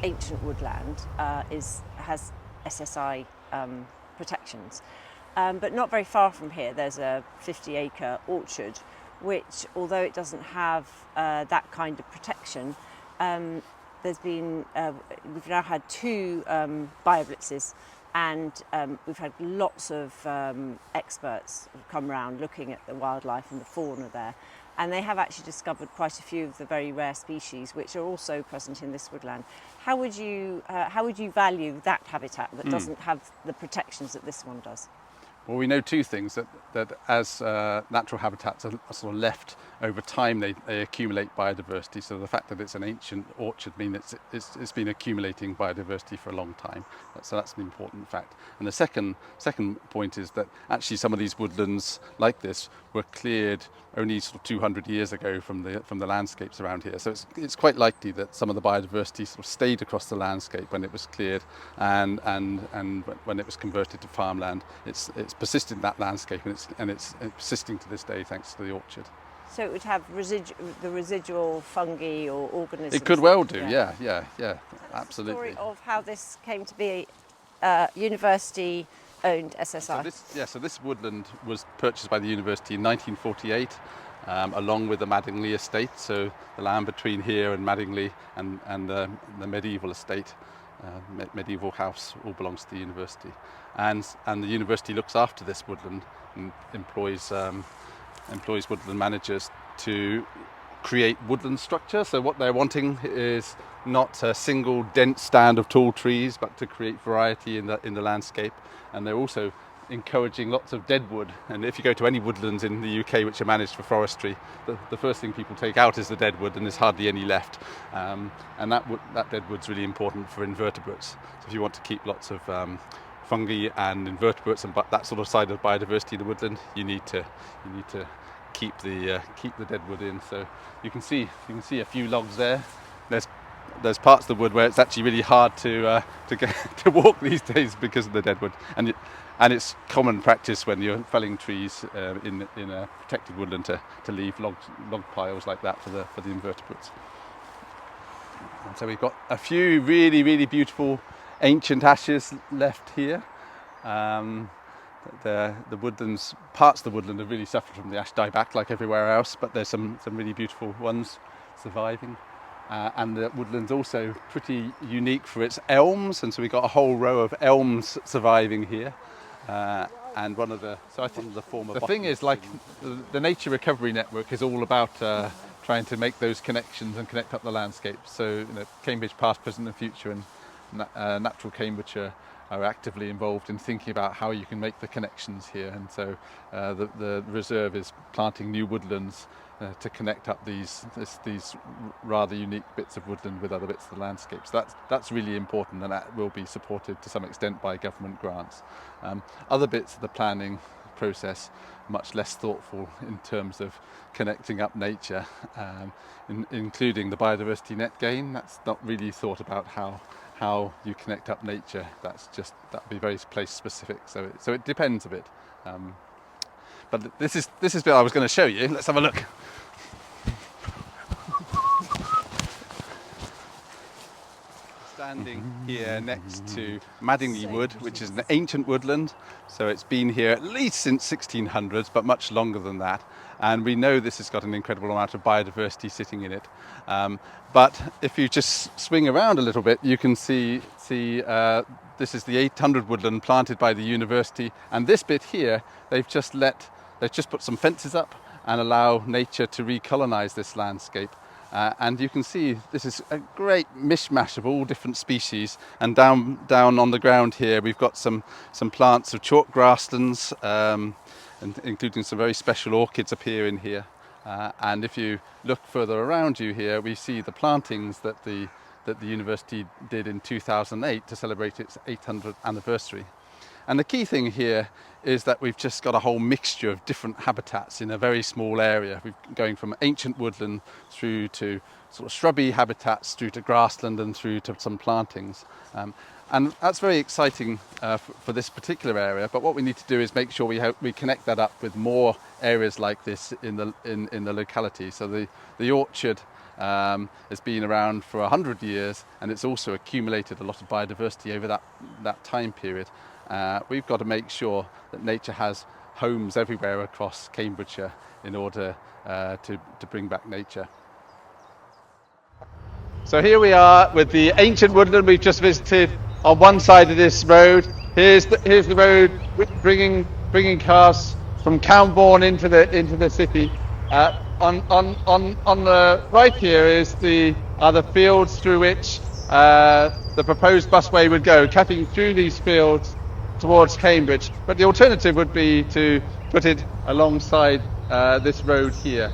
ancient woodland has SSI protections. But not very far from here there's a 50-acre orchard which, although it doesn't have that kind of protection, we've now had two bioblitzes, and we've had lots of experts come around looking at the wildlife and the fauna there, and they have actually discovered quite a few of the very rare species which are also present in this woodland. How would you value that habitat that doesn't have the protections that this one does? Well, we know two things, that as natural habitats are sort of left over time, they accumulate biodiversity. So the fact that it's an ancient orchard means it's been accumulating biodiversity for a long time. So that's an important fact. And the second point is that actually some of these woodlands like this were cleared only sort of 200 years ago from the landscapes around here. So it's quite likely that some of the biodiversity sort of stayed across the landscape when it was cleared, and when it was converted to farmland, it's persisted in that landscape, and it's persisting to this day thanks to the orchard. So it would have the residual fungi or organisms? It could well do, yeah, absolutely. Story of how this came to be university-owned SSI. So this woodland was purchased by the university in 1948, along with the Madingley estate, so the land between here and Madingley and the medieval estate, medieval house, all belongs to the university. And the university looks after this woodland and employs woodland managers to create woodland structure. So what they're wanting is not a single dense stand of tall trees, but to create variety in the landscape. And they're also encouraging lots of deadwood. And if you go to any woodlands in the UK which are managed for forestry, the first thing people take out is the deadwood, and there's hardly any left. And that deadwood's really important for invertebrates. So if you want to keep lots of fungi and invertebrates and that sort of side of biodiversity in the woodland, you need to keep the deadwood in. So you can see a few logs there. There's parts of the wood where it's actually really hard to walk these days because of the deadwood, and it's common practice when you're felling trees in a protected woodland to leave log piles like that for the invertebrates. And so we've got a few really beautiful ancient ashes left here. The woodlands, parts of the woodland have really suffered from the ash dieback like everywhere else, but there's some really beautiful ones surviving. And the woodland's also pretty unique for its elms, and so we've got a whole row of elms surviving here. And I think the former... The thing is, like, the Nature Recovery Network is all about trying to make those connections and connect up the landscape. So, Cambridge Past, Present and Future and Natural Cambridge are actively involved in thinking about how you can make the connections here. And so the reserve is planting new woodlands to connect up these rather unique bits of woodland with other bits of the landscape. So that's really important, and that will be supported to some extent by government grants. Other bits of the planning process, much less thoughtful in terms of connecting up nature, including the biodiversity net gain. That's not really thought about how you connect up nature. That'd be very place specific. So it depends a bit. But this is what I was going to show you. Let's have a look. Standing here next to Madingley Wood, which is an ancient woodland. So it's been here at least since 1600s, but much longer than that. And we know this has got an incredible amount of biodiversity sitting in it. But if you just swing around a little bit, you can see this is the 800 woodland planted by the university. And this bit here, they've just put some fences up and allow nature to recolonize this landscape. And you can see this is a great mishmash of all different species. And down on the ground here, we've got some plants of chalk grasslands, and including some very special orchids appear in here. And if you look further around you here, we see the plantings that the university did in 2008 to celebrate its 800th anniversary. And the key thing here is that we've just got a whole mixture of different habitats in a very small area. We're going from ancient woodland through to sort of shrubby habitats, through to grassland and through to some plantings. And that's very exciting for this particular area. But what we need to do is make sure we connect that up with more areas like this in the locality. So the orchard has been around for 100 years, and it's also accumulated a lot of biodiversity over that time period. We've got to make sure that nature has homes everywhere across Cambridgeshire in order to bring back nature. So here we are with the ancient woodland we've just visited on one side of this road. Here's the road bringing cars from Camborne into the city. On the right here are the fields through which the proposed busway would go, cutting through these fields towards Cambridge. But the alternative would be to put it alongside this road here.